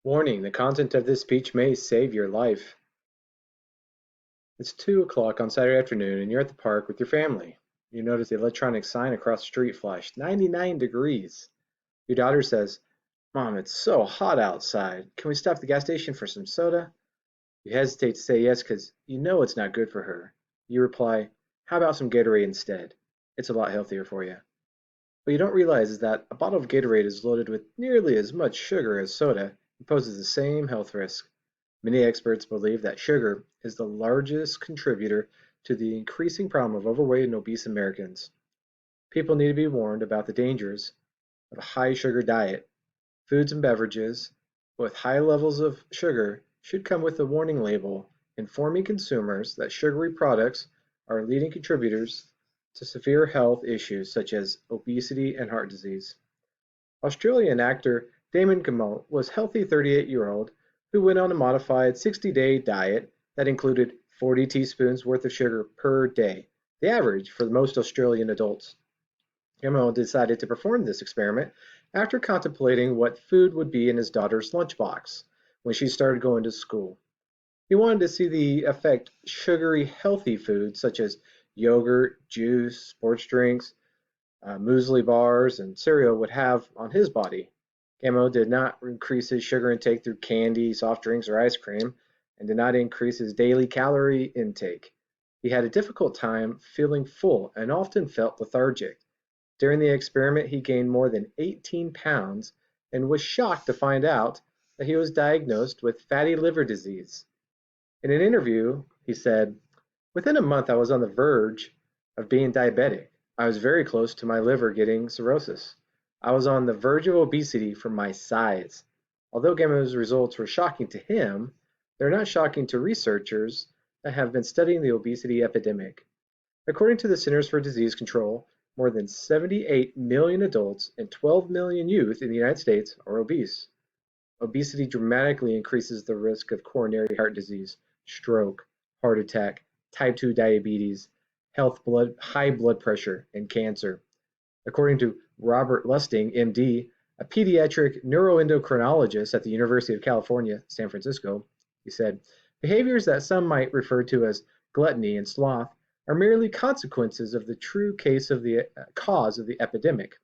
Warning: the content of this speech may save your life. It's 2 o'clock on Saturday afternoon and you're at the park with your family. You notice the electronic sign across the street flash 99 degrees. Your daughter says, "Mom, it's so hot outside. Can we stop at the gas station for some soda?" You hesitate to say yes because you know it's not good for her. You reply, "How about some Gatorade instead? It's a lot healthier for you." What you don't realize is that a bottle of Gatorade is loaded with nearly as much sugar as soda and poses the same health risk. Many experts believe that sugar is the largest contributor to the increasing problem of overweight and obese Americans. People need to be warned about the dangers of a high sugar diet. Foods and beverages with high levels of sugar should come with a warning label informing consumers that sugary products are leading contributors to severe health issues such as obesity and heart disease. Australian actor Damon Gameau was a healthy 38-year-old who went on a modified 60-day diet that included 40 teaspoons worth of sugar per day, the average for most Australian adults. Gameau decided to perform this experiment after contemplating what food would be in his daughter's lunchbox when she started going to school. He wanted to see the effect sugary healthy foods such as yogurt, juice, sports drinks, muesli bars, and cereal would have on his body. Gamo did not increase his sugar intake through candy, soft drinks, or ice cream, and did not increase his daily calorie intake. He had a difficult time feeling full and often felt lethargic. During the experiment, he gained more than 18 pounds and was shocked to find out that he was diagnosed with fatty liver disease. In an interview, he said, "Within a month, I was on the verge of being diabetic. I was very close to my liver getting cirrhosis. I was on the verge of obesity for my size." Although Gamo's results were shocking to him, they're not shocking to researchers that have been studying the obesity epidemic. According to the Centers for Disease Control, more than 78 million adults and 12 million youth in the United States are obese. Obesity dramatically increases the risk of coronary heart disease, stroke, heart attack, type 2 diabetes, high blood pressure, and cancer. According to Robert Lustig, MD, a pediatric neuroendocrinologist at the University of California, San Francisco, he said, "Behaviors that some might refer to as gluttony and sloth are merely consequences of the true cause of the epidemic.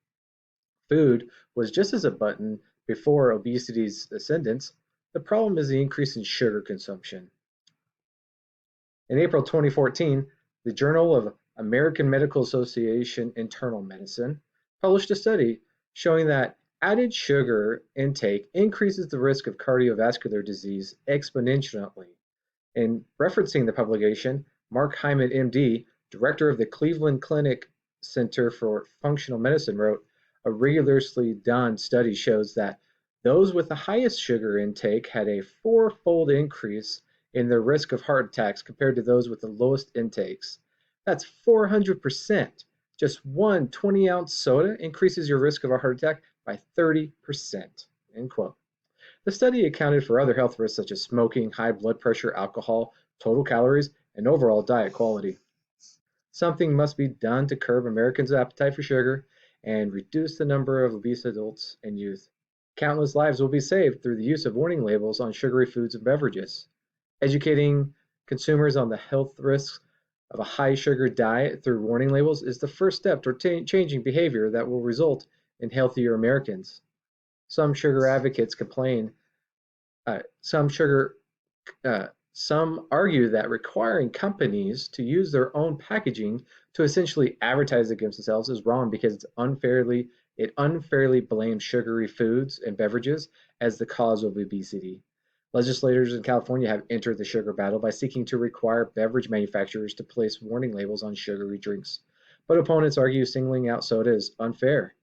Food was just as abundant before obesity's ascendance. The problem is the increase in sugar consumption." In April 2014, the Journal of American Medical Association Internal Medicine published a study showing that added sugar intake increases the risk of cardiovascular disease exponentially. In referencing the publication, Mark Hyman, MD, director of the Cleveland Clinic Center for Functional Medicine, wrote, "A rigorously done study shows that those with the highest sugar intake had a four-fold increase in their risk of heart attacks compared to those with the lowest intakes. That's 400%. Just one 20-ounce soda increases your risk of a heart attack by 30%." End quote. The study accounted for other health risks such as smoking, high blood pressure, alcohol, total calories, and overall diet quality. Something must be done to curb Americans' appetite for sugar and reduce the number of obese adults and youth. Countless lives will be saved through the use of warning labels on sugary foods and beverages. Educating consumers on the health risks of a high sugar diet through warning labels is the first step toward changing behavior that will result in healthier Americans. Some sugar advocates complain. Uh, some sugar Some argue that requiring companies to use their own packaging to essentially advertise against themselves is wrong because it unfairly blames sugary foods and beverages as the cause of obesity. Legislators in California have entered the sugar battle by seeking to require beverage manufacturers to place warning labels on sugary drinks. But opponents argue singling out soda is unfair.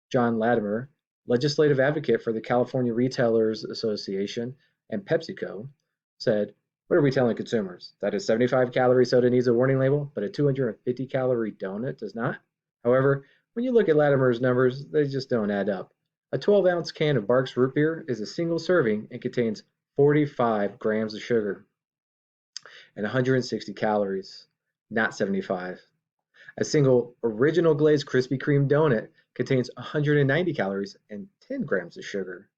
John Latimer, legislative advocate for the California Retailers Association and PepsiCo, said, "What are we telling consumers? That a 75-calorie soda needs a warning label, but a 250-calorie donut does not?" However, when you look at Latimer's numbers, they just don't add up. A 12-ounce can of Barq's root beer is a single serving and contains 45 grams of sugar and 160 calories, not 75. A single Original Glazed Krispy Kreme donut contains 190 calories and 10 grams of sugar.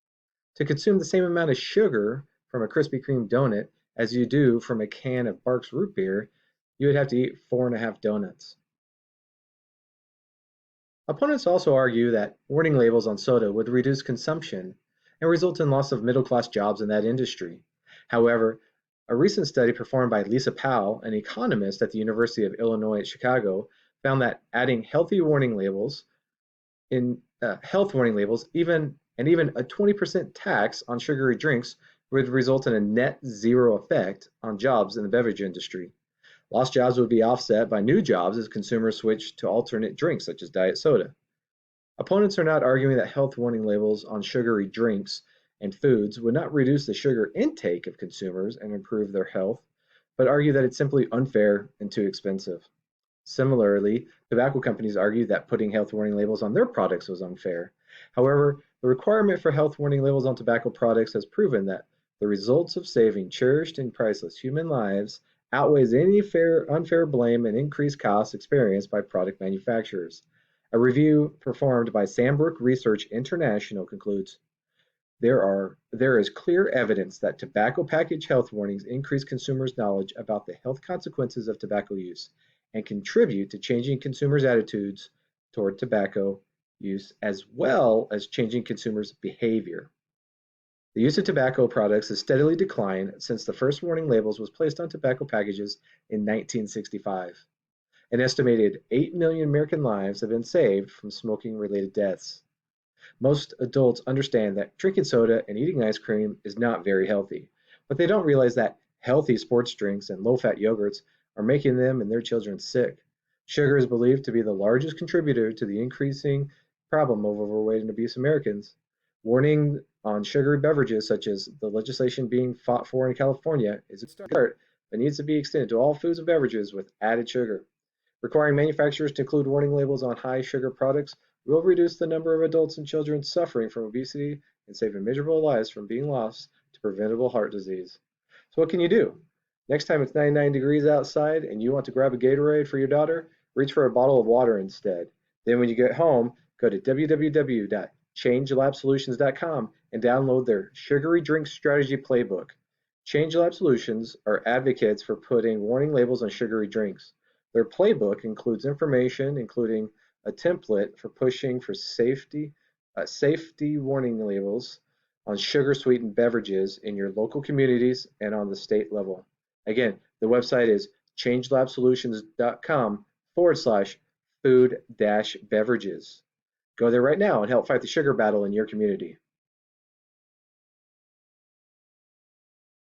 To consume the same amount of sugar from a Krispy Kreme donut as you do from a can of Barq's root beer, you would have to eat 4.5 donuts. Opponents also argue that warning labels on soda would reduce consumption and result in loss of middle-class jobs in that industry. However, a recent study performed by Lisa Powell, an economist at the University of Illinois at Chicago, found that adding health warning labels, even a 20% tax on sugary drinks would result in a net zero effect on jobs in the beverage industry. Lost jobs would be offset by new jobs as consumers switch to alternate drinks such as diet soda. Opponents are not arguing that health warning labels on sugary drinks and foods would not reduce the sugar intake of consumers and improve their health, but argue that it's simply unfair and too expensive. Similarly, tobacco companies argue that putting health warning labels on their products was unfair. However, the requirement for health warning labels on tobacco products has proven that the results of saving cherished and priceless human lives outweighs any unfair blame and increased costs experienced by product manufacturers. A review performed by Sandbrook Research International concludes there is clear evidence that tobacco package health warnings increase consumers' knowledge about the health consequences of tobacco use and contribute to changing consumers' attitudes toward tobacco use as well as changing consumers' behavior. The use of tobacco products has steadily declined since the first warning labels was placed on tobacco packages in 1965. An estimated 8 million American lives have been saved from smoking-related deaths. Most adults understand that drinking soda and eating ice cream is not very healthy, but they don't realize that healthy sports drinks and low-fat yogurts are making them and their children sick. Sugar is believed to be the largest contributor to the increasing problem of overweight and obese Americans. Warning on sugary beverages, such as the legislation being fought for in California, is a start, but needs to be extended to all foods and beverages with added sugar. Requiring manufacturers to include warning labels on high sugar products will reduce the number of adults and children suffering from obesity and saving miserable lives from being lost to preventable heart disease. So what can you do? Next time it's 99 degrees outside and you want to grab a Gatorade for your daughter, reach for a bottle of water instead. Then when you get home, go to www.changelabsolutions.com and download their Sugary Drink Strategy Playbook. ChangeLab Solutions are advocates for putting warning labels on sugary drinks. Their playbook includes information, including a template for pushing for safety warning labels on sugar-sweetened beverages in your local communities and on the state level. Again, the website is changelabsolutions.com/food-beverages. Go there right now and help fight the sugar battle in your community.